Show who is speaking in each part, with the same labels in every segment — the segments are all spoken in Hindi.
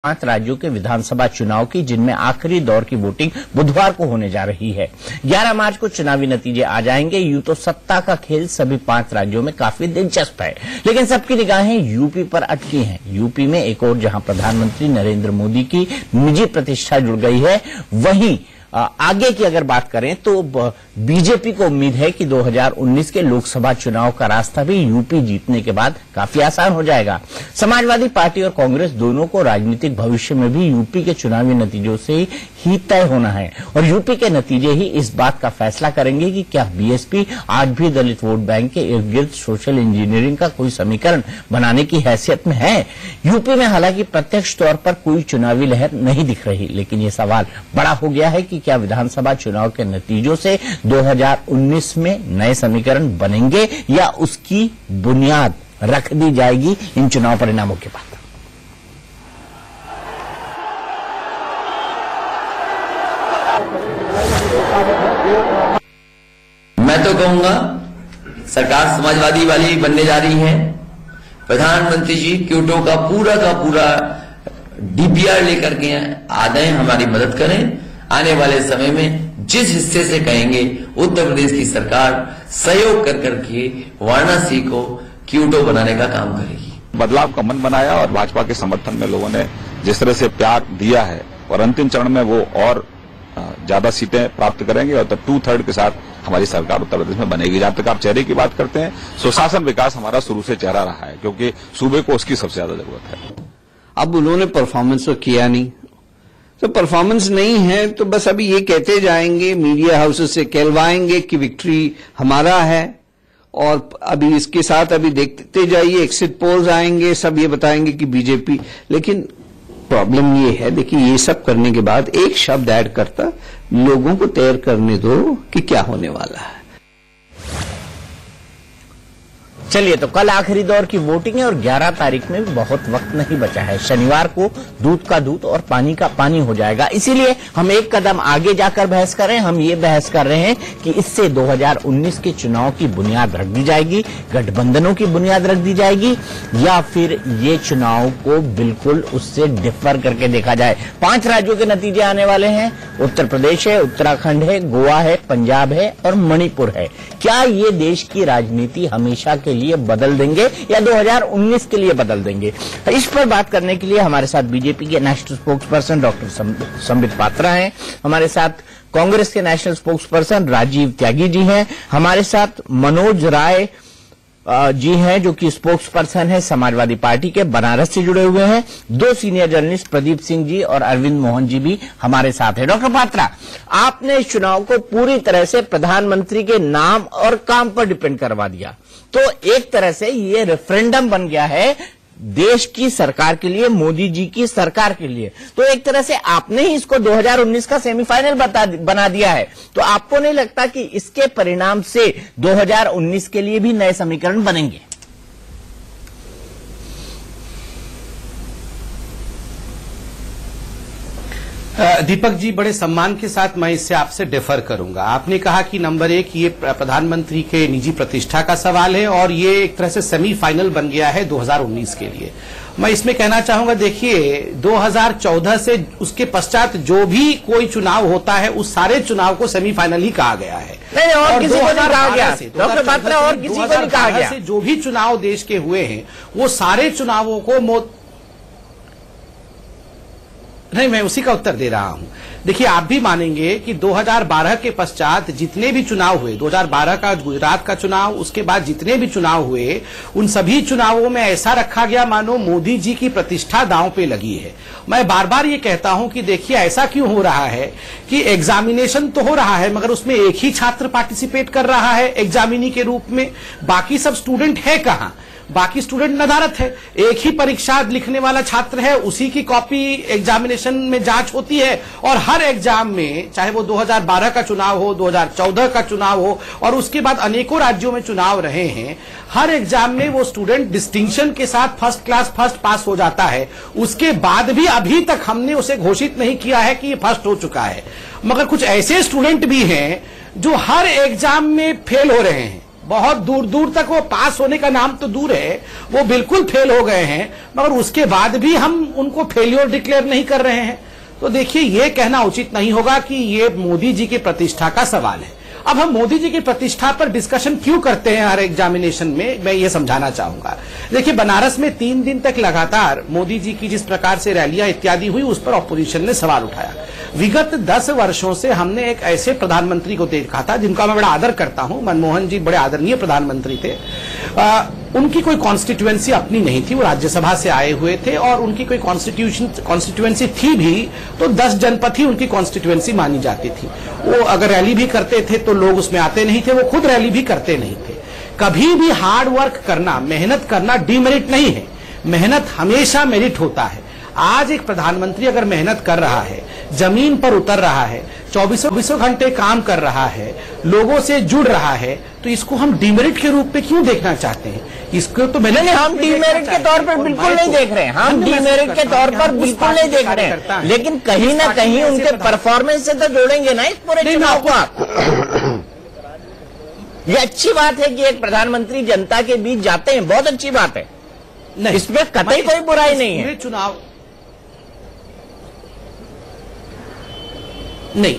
Speaker 1: 5 राज्यों के विधानसभा चुनाव की, जिनमें आखिरी दौर की वोटिंग बुधवार को होने जा रही है। 11 मार्च को चुनावी नतीजे आ जाएंगे। यूं तो सत्ता का खेल सभी 5 राज्यों में काफी दिलचस्प है, लेकिन सबकी निगाहें यूपी पर अटकी हैं। यूपी में एक और जहां प्रधानमंत्री नरेंद्र मोदी की निजी प्रतिष्ठा जुड़ गई है, वहीं आगे की अगर बात करें तो बीजेपी को उम्मीद है कि 2019 के लोकसभा चुनाव का रास्ता भी यूपी जीतने के बाद काफी आसान हो जाएगा। समाजवादी पार्टी और कांग्रेस दोनों को राजनीतिक भविष्य में भी यूपी के चुनावी नतीजों से ही तय होना है, और यूपी के नतीजे ही इस बात का फैसला करेंगे कि क्या बीएसपी आज भी दलित वोट बैंक के इर्द गिर्द सोशल इंजीनियरिंग का कोई समीकरण बनाने की हैसियत में है। यूपी में हालांकि प्रत्यक्ष तौर पर कोई चुनावी लहर नहीं दिख रही, लेकिन ये सवाल बड़ा हो गया है कि क्या विधानसभा चुनाव के नतीजों से 2019 में नए समीकरण बनेंगे या उसकी बुनियाद रख दी जाएगी इन चुनाव परिणामों के बाद।
Speaker 2: मैं तो कहूंगा सरकार समाजवादी वाली बनने जा रही है। प्रधानमंत्री जी क्योटो का पूरा डीपीआर लेकर के आ जाएं, हमारी मदद करें। आने वाले समय में जिस हिस्से से कहेंगे उत्तर प्रदेश की सरकार सहयोग कर करके वाराणसी को क्योटो बनाने का काम करेगी।
Speaker 3: बदलाव का मन बनाया और भाजपा के समर्थन में लोगों ने जिस तरह से प्यार दिया है, और अंतिम चरण में वो और ज्यादा सीटें प्राप्त करेंगे और तब 2/3 के साथ हमारी सरकार उत्तर प्रदेश में बनेगी। जहां तक आप चेहरे की बात करते हैं, सुशासन विकास हमारा शुरू से चेहरा रहा है, क्योंकि सूबे को उसकी सबसे ज्यादा जरूरत है।
Speaker 4: अब उन्होंने परफॉर्मेंस तो किया नहीं, तो परफॉर्मेंस नहीं है तो बस अभी ये कहते जाएंगे, मीडिया हाउसेस से कहलवाएंगे कि विक्ट्री हमारा है, और अभी इसके साथ अभी देखते जाइए एक्सिट पोल्स आएंगे, सब ये बताएंगे कि बीजेपी। लेकिन प्रॉब्लम ये है, देखिए ये सब करने के बाद एक शब्द ऐड करता, लोगों को तैयार करने दो कि क्या होने वाला है।
Speaker 1: चलिए, तो कल आखिरी दौर की वोटिंग है और 11 तारीख में भी बहुत वक्त नहीं बचा है। शनिवार को दूध का दूध और पानी का पानी हो जाएगा। इसीलिए हम एक कदम आगे जाकर बहस कर रहे हैं। हम ये बहस कर रहे हैं कि इससे 2019 के चुनाव की बुनियाद रख दी जाएगी, गठबंधनों की बुनियाद रख दी जाएगी, या फिर ये चुनाव को बिल्कुल उससे डिफर करके देखा जाए। 5 राज्यों के नतीजे आने वाले हैं। उत्तर प्रदेश है, उत्तराखंड है, गोवा है, पंजाब है और मणिपुर है। क्या ये देश की राजनीति हमेशा के लिए बदल देंगे या 2019 के लिए बदल देंगे? इस पर बात करने के लिए हमारे साथ बीजेपी के national spokesperson doctor Sambit Patra हैं, हमारे साथ कांग्रेस के नेशनल स्पोक्सपर्सन राजीव त्यागी जी हैं, हमारे साथ मनोज राय जी हैं जो कि स्पोक्सपर्सन है समाजवादी पार्टी के, बनारस से जुड़े हुए हैं। 2 सीनियर जर्नलिस्ट प्रदीप सिंह जी और अरविंद मोहन जी भी हमारे साथ हैं। डॉक्टर पात्रा, आपने इस चुनाव को पूरी तरह से प्रधानमंत्री के नाम और काम पर डिपेंड करवा दिया, तो एक तरह से ये रेफरेंडम बन गया है देश की सरकार के लिए, मोदी जी की सरकार के लिए। तो एक तरह से आपने ही इसको 2019 का सेमीफाइनल बना दिया है। तो आपको नहीं लगता कि इसके परिणाम से 2019 के लिए भी नए समीकरण बनेंगे?
Speaker 5: दीपक जी, बड़े सम्मान के साथ मैं इससे आपसे डिफर करूंगा। आपने कहा कि नंबर 1 ये प्रधानमंत्री के निजी प्रतिष्ठा का सवाल है और ये एक तरह से सेमीफाइनल बन गया है 2019 के लिए। मैं इसमें कहना चाहूंगा, देखिए 2014 से उसके पश्चात जो भी कोई चुनाव होता है उस सारे चुनाव को सेमीफाइनल ही कहा गया है।
Speaker 1: नहीं, और किसी को नहीं कहा गया डॉक्टर पात्रा, और किसी को नहीं कहा गया।
Speaker 5: जो भी चुनाव देश के हुए हैं वो सारे चुनावों को नहीं, मैं उसी का उत्तर दे रहा हूं। देखिए, आप भी मानेंगे कि 2012 के पश्चात जितने भी चुनाव हुए, 2012 का गुजरात का चुनाव, उसके बाद जितने भी चुनाव हुए, उन सभी चुनावों में ऐसा रखा गया मानो मोदी जी की प्रतिष्ठा दांव पे लगी है। मैं बार बार ये कहता हूं कि देखिए ऐसा क्यों हो रहा है कि एग्जामिनेशन तो हो रहा है मगर उसमें एक ही छात्र पार्टिसिपेट कर रहा है एग्जामिनी के रूप में, बाकी सब स्टूडेंट है कहां? बाकी स्टूडेंट नदारत है। एक ही परीक्षा लिखने वाला छात्र है, उसी की कॉपी एग्जामिनेशन में जांच होती है, और हर एग्जाम में, चाहे वो 2012 का चुनाव हो, 2014 का चुनाव हो, और उसके बाद अनेकों राज्यों में चुनाव रहे हैं, हर एग्जाम में वो स्टूडेंट डिस्टिंक्शन के साथ फर्स्ट क्लास फर्स्ट पास हो जाता है। उसके बाद भी अभी तक हमने उसे घोषित नहीं किया है कि ये फर्स्ट हो चुका है। मगर कुछ ऐसे स्टूडेंट भी हैं जो हर एग्जाम में फेल हो रहे हैं, बहुत दूर दूर तक वो पास होने का नाम तो दूर है, वो बिल्कुल फेल हो गए हैं, मगर उसके बाद भी हम उनको फेलियर डिक्लेयर नहीं कर रहे हैं। तो देखिए, ये कहना उचित नहीं होगा कि ये मोदी जी की प्रतिष्ठा का सवाल है। अब हम मोदी जी की प्रतिष्ठा पर डिस्कशन क्यों करते हैं हर एग्जामिनेशन में, मैं ये समझाना चाहूंगा। देखिए, बनारस में 3 दिन तक लगातार मोदी जी की जिस प्रकार से रैलियां इत्यादि हुई, उस पर ऑपोजिशन ने सवाल उठाया। विगत 10 वर्षों से हमने एक ऐसे प्रधानमंत्री को देखा था जिनका मैं बड़ा आदर करता हूं, मनमोहन जी बड़े आदरणीय प्रधानमंत्री थे। उनकी कोई कॉन्स्टिट्यूएंसी अपनी नहीं थी, वो राज्यसभा से आए हुए थे, और उनकी कोई कॉन्स्टिट्यूएंसी थी भी तो 10 जनपद ही उनकी कॉन्स्टिट्यूएंसी मानी जाती थी। वो अगर रैली भी करते थे तो लोग उसमें आते नहीं थे, वो खुद रैली भी करते नहीं थे। कभी भी हार्ड वर्क करना, मेहनत करना डीमेरिट नहीं है, मेहनत हमेशा मेरिट होता है। आज एक प्रधानमंत्री अगर मेहनत कर रहा है, जमीन पर उतर रहा है, 24 घंटे काम कर रहा है, लोगों से जुड़ रहा है, तो इसको हम डीमेरिट के रूप में क्यों देखना चाहते हैं? इसको तो मैंने
Speaker 1: हम डीमेरिट के तौर पर बिल्कुल नहीं देख रहे हैं, हम डीमेरिट के तौर पर बिल्कुल नहीं देख रहे हैं, लेकिन कहीं ना कहीं उनके परफॉर्मेंस से तो जोड़ेगे ना इस पूरे चुनाव को आप। ये अच्छी बात है कि एक प्रधानमंत्री जनता के बीच जाते हैं, बहुत अच्छी बात है, इसमें कतई कोई बुराई नहीं है।
Speaker 5: चुनाव नहीं,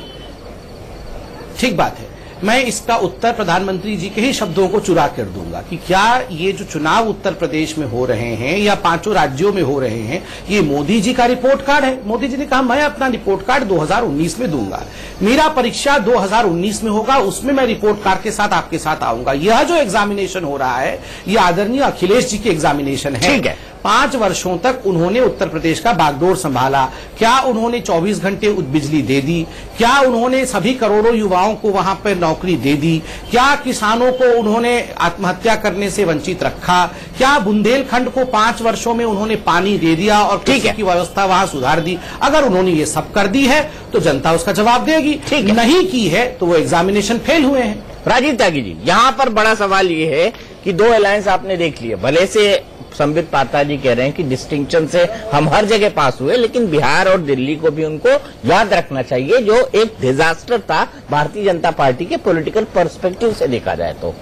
Speaker 5: ठीक बात है। मैं इसका उत्तर प्रधानमंत्री जी के ही शब्दों को चुरा कर दूंगा कि क्या ये जो चुनाव उत्तर प्रदेश में हो रहे हैं या 5 राज्यों में हो रहे हैं, ये मोदी जी का रिपोर्ट कार्ड है? मोदी जी ने कहा मैं अपना रिपोर्ट कार्ड 2019 में दूंगा, मेरा परीक्षा 2019 में होगा, उसमें मैं रिपोर्ट कार्ड के साथ आपके साथ आऊंगा। यह जो एग्जामिनेशन हो रहा है, ये आदरणीय अखिलेश जी की एग्जामिनेशन है।
Speaker 1: ठीक है,
Speaker 5: 5 वर्षों तक उन्होंने उत्तर प्रदेश का बागडोर संभाला। क्या उन्होंने 24 घंटे बिजली दे दी? क्या उन्होंने सभी करोड़ों युवाओं को वहां पर नौकरी दे दी? क्या किसानों को उन्होंने आत्महत्या करने से वंचित रखा? क्या बुंदेलखंड को 5 वर्षों में उन्होंने पानी दे दिया और कृषि की व्यवस्था वहां सुधार दी? अगर उन्होंने ये सब कर दी है तो जनता उसका जवाब देगी। ठीक नहीं की है तो वो एग्जामिनेशन फेल हुए हैं।
Speaker 1: राजीव त्यागी जी, यहाँ पर बड़ा सवाल ये है कि 2 अलायंस आपने देख लिए, भले से संबित पात्रा जी कह रहे हैं कि डिस्टिंक्शन से हम हर जगह पास हुए, लेकिन बिहार और दिल्ली को भी उनको याद रखना चाहिए, जो एक डिजास्टर था भारतीय जनता पार्टी के पॉलिटिकल पर्सपेक्टिव से देखा जाए तो।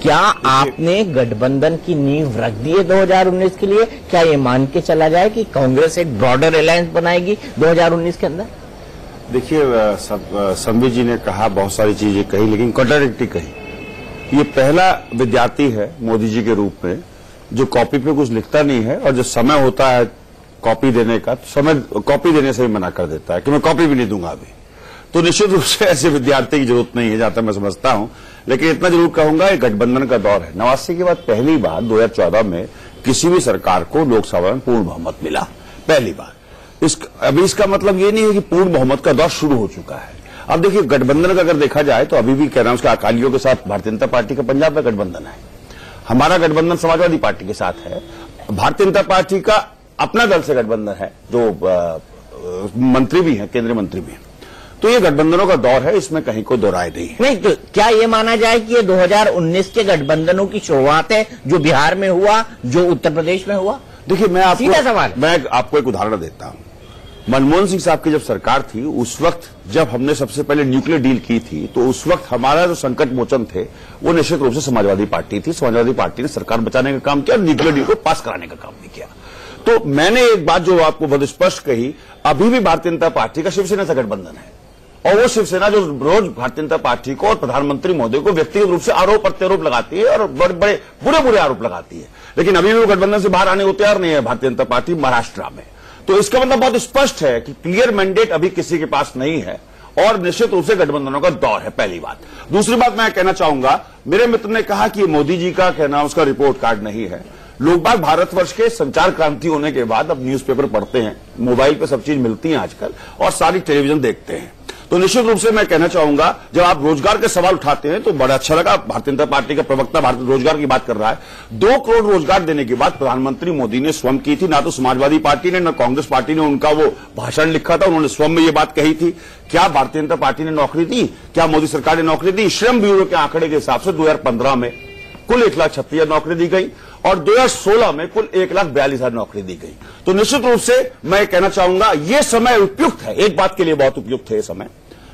Speaker 1: क्या आपने गठबंधन की नींव रख दी है 2019 के लिए? क्या ये मान के चला जाए कि कांग्रेस एक ब्रॉडर अलायंस बनाएगी 2019 के अंदर?
Speaker 6: देखिए, संबित जी ने कहा, बहुत सारी चीजें कही, लेकिन कॉन्ट्राडिक्टरी कही। ये पहला विद्यार्थी है मोदी जी के रूप में जो कॉपी पे कुछ लिखता नहीं है, और जब समय होता है कॉपी देने का तो समय कॉपी देने से भी मना कर देता है कि मैं कॉपी भी नहीं दूंगा अभी। तो निश्चित रूप से ऐसे विद्यार्थी की जरूरत नहीं है, जहां तक मैं समझता हूं। लेकिन इतना जरूर कहूंगा, ये गठबंधन का दौर है। 89 के बाद पहली बार 2014 में किसी भी सरकार को लोकसभा में पूर्ण बहुमत मिला, पहली बार। अभी इसका मतलब ये नहीं है कि पूर्ण बहुमत का दौर शुरू हो चुका है। अब देखिए, गठबंधन का अगर देखा जाए तो अभी भी कह रहा हूं, उसके अकालियों के साथ भारतीय जनता पार्टी का पंजाब में गठबंधन है, हमारा गठबंधन समाजवादी पार्टी के साथ है, भारतीय जनता पार्टी का अपना दल से गठबंधन है, जो मंत्री भी हैं, केंद्रीय मंत्री भी हैं। तो ये गठबंधनों का दौर है, इसमें कहीं कोई दो राय नहीं है।
Speaker 1: नहीं, तो क्या ये माना जाए कि ये 2019 के गठबंधनों की शुरुआत है, जो बिहार में हुआ, जो उत्तर प्रदेश में हुआ?
Speaker 6: देखिए, मैं
Speaker 1: आपको
Speaker 6: आपको एक उदाहरण देता हूं। मनमोहन सिंह साहब की जब सरकार थी, उस वक्त जब हमने सबसे पहले न्यूक्लियर डील की थी, तो उस वक्त हमारा जो संकट मोचन थे वो निश्चित रूप से समाजवादी पार्टी थी। समाजवादी पार्टी ने सरकार बचाने का काम किया, न्यूक्लियर डील को पास कराने का काम नहीं किया। तो मैंने एक बात जो आपको बहुत स्पष्ट कही, अभी भी भारतीय जनता पार्टी का शिवसेना से गठबंधन है, और वो शिवसेना जो रोज भारतीय जनता पार्टी को और प्रधानमंत्री महोदय को व्यक्तिगत रूप से आरोप प्रत्यारोप लगाती है और बड़े बड़े बुरे बुरे आरोप लगाती है, लेकिन अभी भी वो गठबंधन से बाहर आने को तैयार नहीं है भारतीय जनता पार्टी महाराष्ट्र में। तो इसका मतलब बहुत स्पष्ट है कि क्लियर मैंडेट अभी किसी के पास नहीं है, और निश्चित रूप से गठबंधनों का दौर है, पहली बात। दूसरी बात मैं कहना चाहूंगा, मेरे मित्र ने कहा कि मोदी जी का कहना उसका रिपोर्ट कार्ड नहीं है। लोग बाग भारतवर्ष के संचार क्रांति होने के बाद अब न्यूज़पेपर पढ़ते हैं, मोबाइल पे सब चीज मिलती है आजकल, और सारी टेलीविजन देखते हैं। तो निश्चित रूप से मैं कहना चाहूंगा, जब आप रोजगार के सवाल उठाते हैं तो बड़ा अच्छा लगा, भारतीय जनता पार्टी का प्रवक्ता भारतीय रोजगार की बात कर रहा है। 2 करोड़ रोजगार देने की बात प्रधानमंत्री मोदी ने स्वयं की थी, ना तो समाजवादी पार्टी ने, ना कांग्रेस पार्टी ने उनका वो भाषण लिखा था, उन्होंने स्वयं में ये बात कही थी। क्या भारतीय जनता पार्टी ने नौकरी दी? क्या मोदी सरकार ने नौकरी दी? श्रम ब्यूरो के आंकड़े के हिसाब से 2015 में कुल 1,36,000 नौकरी दी गई, और 2016 में कुल 1,42,000 नौकरी दी गई। तो निश्चित रूप से मैं कहना चाहूंगा, यह समय उपयुक्त है, एक बात के लिए बहुत उपयुक्त है यह समय,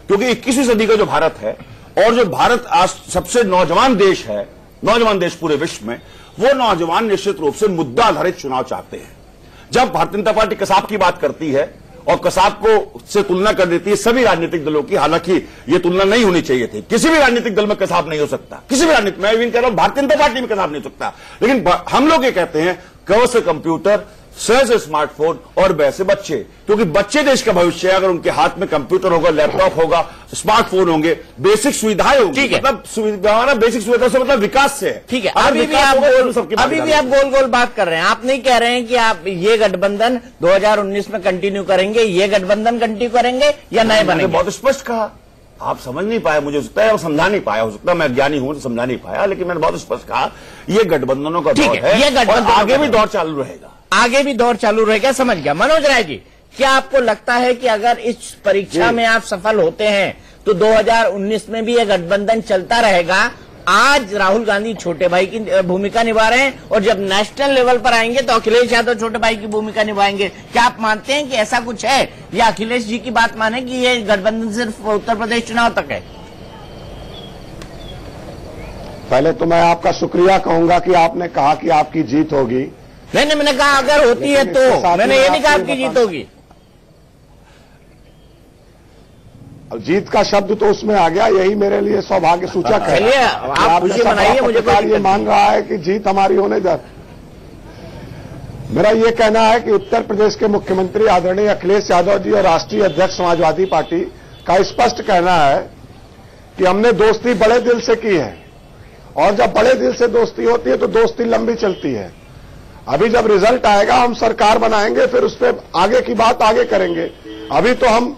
Speaker 6: क्योंकि 21वीं सदी का जो भारत है, और जो भारत आज सबसे नौजवान देश है नौजवान देश पूरे विश्व में, वो नौजवान निश्चित रूप से मुद्दा आधारित चुनाव चाहते हैं। जब भारतीय जनता पार्टी कसाब की बात करती है और कसाब को से तुलना कर देती है सभी राजनीतिक दलों की, हालांकि ये तुलना नहीं होनी चाहिए थी। किसी भी राजनीतिक दल में कसाब नहीं हो सकता, किसी भी राजनीतिक, मैं कह रहा हूं भारतीय जनता पार्टी में कसाब नहीं हो सकता, लेकिन हम लोग ये कहते हैं क से कंप्यूटर, स से स्मार्टफोन और ब से बच्चे, क्योंकि बच्चे देश का भविष्य है। अगर उनके हाथ में कंप्यूटर होगा, लैपटॉप होगा, स्मार्टफोन होंगे, बेसिक सुविधाएं होंगी, मतलब हमारा बेसिक सुविधा से मतलब विकास से है।
Speaker 1: ठीक है, अभी भी आप गोल गोल बात कर रहे हैं। आप नहीं कह रहे हैं कि आप ये गठबंधन 2019 में कंटिन्यू करेंगे, ये गठबंधन कंटिन्यू करेंगे या नए बनेंगे?
Speaker 6: बहुत स्पष्ट कहा, आप समझ नहीं पाए, मुझे लगता है, समझा नहीं पाया, हो सकता है मैं ज्ञानी हूं तो समझा नहीं पाया, लेकिन मैंने बहुत स्पष्ट कहा ये गठबंधनों का दौर है,
Speaker 1: ये गठबंधन
Speaker 6: आगे भी दौर चालू रहेगा,
Speaker 1: आगे भी दौर चालू रहेगा। समझ गया। मनोज राय जी, क्या आपको लगता है कि अगर इस परीक्षा में आप सफल होते हैं तो 2019 में भी यह गठबंधन चलता रहेगा? आज राहुल गांधी छोटे भाई की भूमिका निभा रहे हैं और जब नेशनल लेवल पर आएंगे तो अखिलेश यादव छोटे भाई की भूमिका निभाएंगे। क्या आप मानते हैं कि ऐसा कुछ है, या अखिलेश जी की बात माने कि ये गठबंधन सिर्फ उत्तर प्रदेश चुनाव तक है?
Speaker 7: पहले तो मैं आपका शुक्रिया कहूंगा कि आपने कहा कि आपकी जीत होगी।
Speaker 1: नहीं, मैंने कहा अगर होती है तो, मैंने ये नहीं कहा आपकी जीत होगी।
Speaker 7: अब जीत का शब्द तो उसमें आ गया, यही मेरे लिए सौभाग्य सूचक है।
Speaker 1: चलिए, आप खुशी मनाइए, मुझे
Speaker 7: ये मान रहा है कि जीत हमारी होने जा। मेरा ये कहना है कि उत्तर प्रदेश के मुख्यमंत्री आदरणीय अखिलेश यादव जी और राष्ट्रीय अध्यक्ष समाजवादी पार्टी का स्पष्ट कहना है कि हमने दोस्ती बड़े दिल से की है, और जब बड़े दिल से दोस्ती होती है तो दोस्ती लंबी चलती है। अभी जब रिजल्ट आएगा हम सरकार बनाएंगे, फिर उस पर आगे की बात आगे करेंगे। अभी तो हम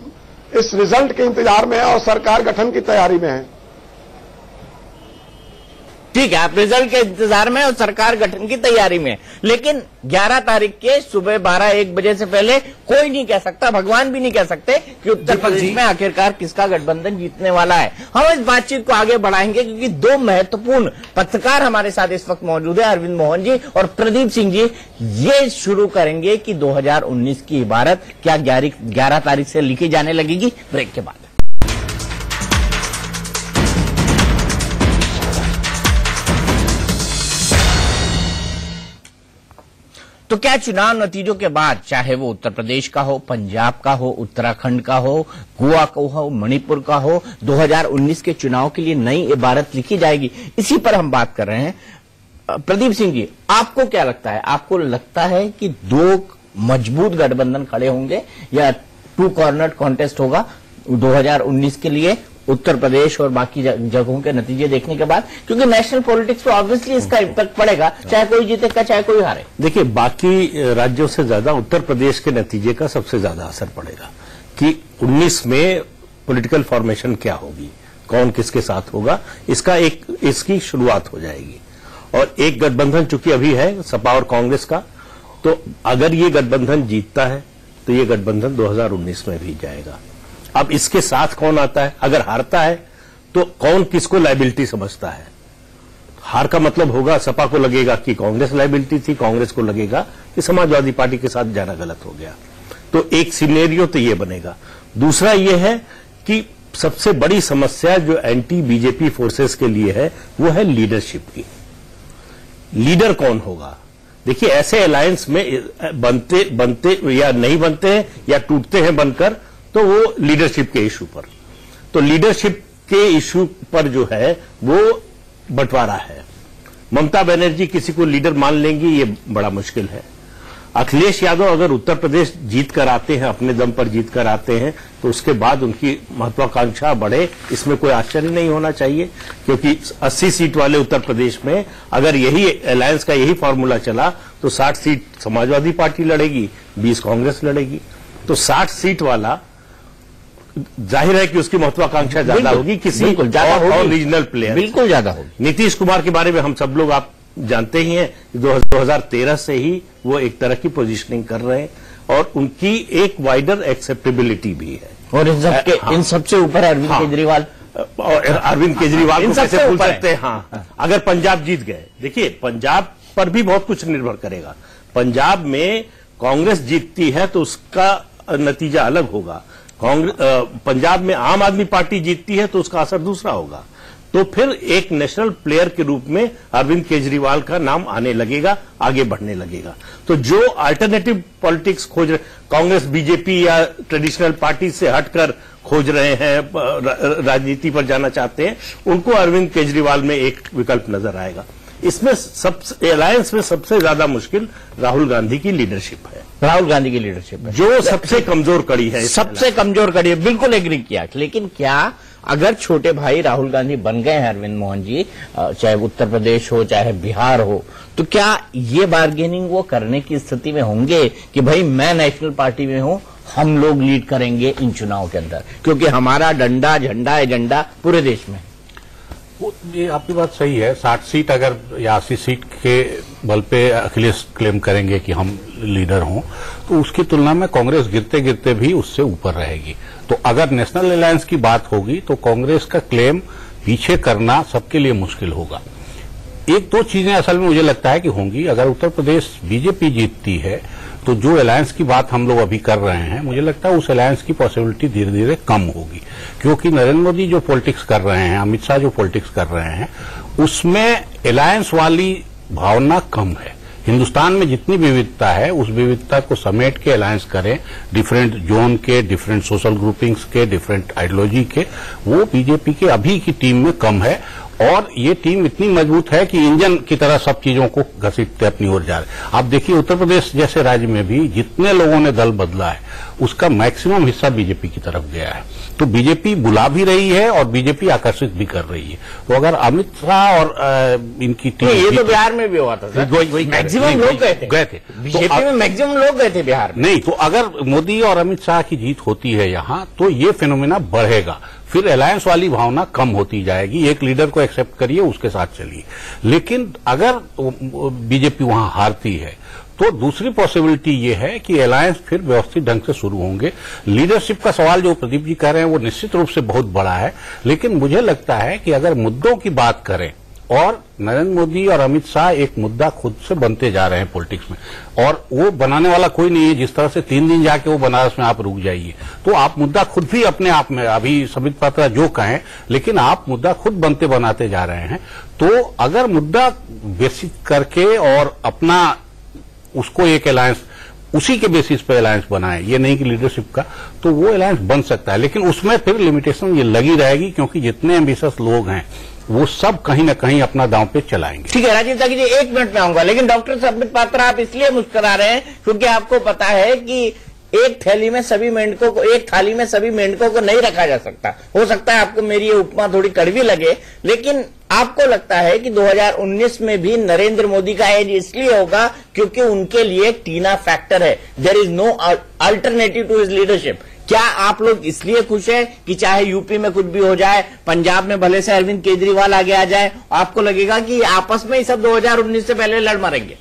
Speaker 7: इस रिजल्ट के इंतजार में है और सरकार गठन की तैयारी में है।
Speaker 1: ठीक है, आप रिजल्ट के इंतजार में और सरकार गठन की तैयारी में, लेकिन 11 तारीख के सुबह 12-1 बजे से पहले कोई नहीं कह सकता, भगवान भी नहीं कह सकते कि उत्तर प्रदेश में आखिरकार किसका गठबंधन जीतने वाला है। हम इस बातचीत को आगे बढ़ाएंगे क्योंकि दो महत्वपूर्ण पत्रकार हमारे साथ इस वक्त मौजूद है, अरविंद मोहन जी और प्रदीप सिंह जी। ये शुरू करेंगे कि 2019 की इबारत क्या 11 तारीख से लिखी जाने लगेगी। ब्रेक के बाद तो क्या चुनाव नतीजों के बाद, चाहे वो उत्तर प्रदेश का हो, पंजाब का हो, उत्तराखंड का हो, गोवा का हो, मणिपुर का हो, 2019 के चुनाव के लिए नई इबारत लिखी जाएगी? इसी पर हम बात कर रहे हैं। प्रदीप सिंह जी, आपको क्या लगता है? आपको लगता है कि दो मजबूत गठबंधन खड़े होंगे या टू कॉर्नर कॉन्टेस्ट होगा 2019 के लिए, उत्तर प्रदेश और बाकी जगहों के नतीजे देखने के बाद? क्योंकि नेशनल पॉलिटिक्स पे ऑब्वियसली इसका इम्पैक्ट पड़ेगा, चाहे कोई जीतेगा चाहे कोई हारे।
Speaker 8: देखिए, बाकी राज्यों से ज्यादा उत्तर प्रदेश के नतीजे का सबसे ज्यादा असर पड़ेगा कि 19 में पॉलिटिकल फॉर्मेशन क्या होगी, कौन किसके साथ होगा, इसकी शुरुआत हो जाएगी। और एक गठबंधन चूंकि अभी है सपा और कांग्रेस का, तो अगर ये गठबंधन जीतता है तो ये गठबंधन 2019 में भी जाएगा। अब इसके साथ कौन आता है? अगर हारता है तो कौन किसको लायबिलिटी समझता है? हार का मतलब होगा सपा को लगेगा कि कांग्रेस लायबिलिटी थी, कांग्रेस को लगेगा कि समाजवादी पार्टी के साथ जाना गलत हो गया। तो एक सिनेरियो तो ये बनेगा। दूसरा ये है कि सबसे बड़ी समस्या जो एंटी बीजेपी फोर्सेस के लिए है वो है लीडरशिप की। लीडर कौन होगा? देखिए, ऐसे अलायंस में बनते या नहीं बनते हैं या टूटते हैं बनकर, तो वो लीडरशिप के इशू पर, तो लीडरशिप के इशू पर जो है वो बंटवारा है। ममता बनर्जी किसी को लीडर मान लेंगी, ये बड़ा मुश्किल है। अखिलेश यादव अगर उत्तर प्रदेश जीत कर आते हैं, अपने दम पर जीत कर आते हैं, तो उसके बाद उनकी महत्वाकांक्षा बढ़े, इसमें कोई आश्चर्य नहीं होना चाहिए। क्योंकि 80 सीट वाले उत्तर प्रदेश में अगर यही अलायंस का यही फॉर्मूला चला तो 60 सीट समाजवादी पार्टी लड़ेगी, 20 कांग्रेस लड़ेगी। तो 60 सीट वाला जाहिर है कि उसकी महत्वाकांक्षा ज्यादा होगी किसी और रीजनल प्लेयर,
Speaker 1: बिल्कुल ज्यादा होगी।
Speaker 8: नीतीश कुमार के बारे में हम सब लोग आप जानते ही हैं, 2013 से ही वो एक तरह की पोजीशनिंग कर रहे हैं और उनकी एक वाइडर एक्सेप्टेबिलिटी भी है।
Speaker 1: और इन सबसे ऊपर अरविंद केजरीवाल,
Speaker 8: और अरविंद केजरीवाल को कैसे भूल सकते हैं? हाँ, अगर पंजाब जीत गए, देखिए पंजाब पर भी बहुत कुछ निर्भर करेगा। पंजाब में कांग्रेस जीतती है तो उसका नतीजा अलग होगा। पंजाब में आम आदमी पार्टी जीतती है तो उसका असर दूसरा होगा। तो फिर एक नेशनल प्लेयर के रूप में अरविंद केजरीवाल का नाम आने लगेगा, आगे बढ़ने लगेगा। तो जो अल्टरनेटिव पॉलिटिक्स खोज रहे, कांग्रेस बीजेपी या ट्रेडिशनल पार्टी से हटकर खोज रहे हैं, राजनीति पर जाना चाहते हैं, उनको अरविंद केजरीवाल में एक विकल्प नजर आएगा। इसमें सबसे अलायंस में सबसे ज्यादा मुश्किल राहुल गांधी की लीडरशिप है।
Speaker 1: राहुल गांधी की लीडरशिप है
Speaker 8: जो सबसे कमजोर कड़ी है,
Speaker 1: सबसे कमजोर कड़ी है। बिल्कुल एग्री किया। लेकिन क्या अगर छोटे भाई राहुल गांधी बन गए हैं अरविंद मोहन जी, चाहे उत्तर प्रदेश हो चाहे बिहार हो, तो क्या ये बार्गेनिंग वो करने की स्थिति में होंगे कि भाई मैं नेशनल पार्टी में हूं, हम लोग लीड करेंगे इन चुनाव के अंदर, क्योंकि हमारा डंडा झंडा एजेंडा पूरे देश में?
Speaker 9: ये आपकी बात सही है। 60 सीट अगर या 80 सीट के बल पे अखिलेश क्लेम करेंगे कि हम लीडर हों, तो उसकी तुलना में कांग्रेस गिरते गिरते भी उससे ऊपर रहेगी। तो अगर नेशनल अलायंस की बात होगी तो कांग्रेस का क्लेम पीछे करना सबके लिए मुश्किल होगा। एक दो चीजें असल में मुझे लगता है कि होंगी। अगर उत्तर प्रदेश बीजेपी जीतती है तो जो अलायंस की बात हम लोग अभी कर रहे हैं, मुझे लगता है उस अलायंस की पॉसिबिलिटी धीरे धीरे कम होगी, क्योंकि नरेंद्र मोदी जो पॉलिटिक्स कर रहे हैं, अमित शाह जो पॉलिटिक्स कर रहे हैं, उसमें अलायंस वाली भावना कम है। हिंदुस्तान में जितनी विविधता है उस विविधता को समेट के अलायंस करें, डिफरेंट जोन के, डिफरेंट सोशल ग्रुपिंग्स के, डिफरेंट आइडियोलॉजी के, वो बीजेपी के अभी की टीम में कम है। और ये टीम इतनी मजबूत है कि इंजन की तरह सब चीजों को घसीटते अपनी ओर जा रहे। आप देखिए उत्तर प्रदेश जैसे राज्य में भी जितने लोगों ने दल बदला है उसका मैक्सिमम हिस्सा बीजेपी की तरफ गया है। तो बीजेपी बुला भी रही है और बीजेपी आकर्षित भी कर रही है। तो अगर अमित शाह और इनकी टीम,
Speaker 1: ये तो बिहार में भी हुआ था, मैक्सिमम लोग गए थे बीजेपी में, मैक्सिमम लोग गए थे बिहार में।
Speaker 9: नहीं, तो अगर मोदी और अमित शाह की जीत होती है यहां, तो ये फिनोमेना बढ़ेगा, फिर अलायंस वाली भावना कम होती जाएगी। एक लीडर को एक्सेप्ट करिए, उसके साथ चलिए। लेकिन अगर बीजेपी वहां हारती है तो दूसरी पॉसिबिलिटी ये है कि अलायंस फिर व्यवस्थित ढंग से शुरू होंगे। लीडरशिप का सवाल जो प्रदीप जी कह रहे हैं वो निश्चित रूप से बहुत बड़ा है, लेकिन मुझे लगता है कि अगर मुद्दों की बात करें, और नरेंद्र मोदी और अमित शाह एक मुद्दा खुद से बनते जा रहे हैं पॉलिटिक्स में, और वो बनाने वाला कोई नहीं है। जिस तरह से 3 दिन जाके वो बनारस में आप रुक जाइए, तो आप मुद्दा खुद भी अपने आप में, अभी संबित पात्रा जो कहें, लेकिन आप मुद्दा खुद बनते बनाते जा रहे हैं। तो अगर मुद्दा बेसिक करके और अपना उसको एक अलायंस, उसी के बेसिस पे अलायंस बनाए, ये नहीं कि लीडरशिप का, तो वो अलायंस बन सकता है। लेकिन उसमें फिर लिमिटेशन ये लगी रहेगी, क्योंकि जितने एम्बिशियस लोग हैं वो सब कहीं ना कहीं अपना दांव पे चलाएंगे।
Speaker 1: ठीक है राजीव ताकि जी, 1 मिनट में आऊंगा, लेकिन डॉक्टर संबित पात्रा आप इसलिए मुस्कुरा रहे हैं क्योंकि आपको पता है कि एक थाली में सभी मेंढकों को नहीं रखा जा सकता। हो सकता है आपको मेरी ये उपमा थोड़ी कड़वी लगे, लेकिन आपको लगता है कि 2019 में भी नरेंद्र मोदी का एज इसलिए होगा क्योंकि उनके लिए एक टीना फैक्टर है, there is no alternative to his leadership. क्या आप लोग इसलिए खुश हैं कि चाहे यूपी में कुछ भी हो जाए, पंजाब में भले से अरविंद केजरीवाल आगे आ जाए, आपको लगेगा कि आपस में ही सब 2019 से पहले लड़ मरेंगे?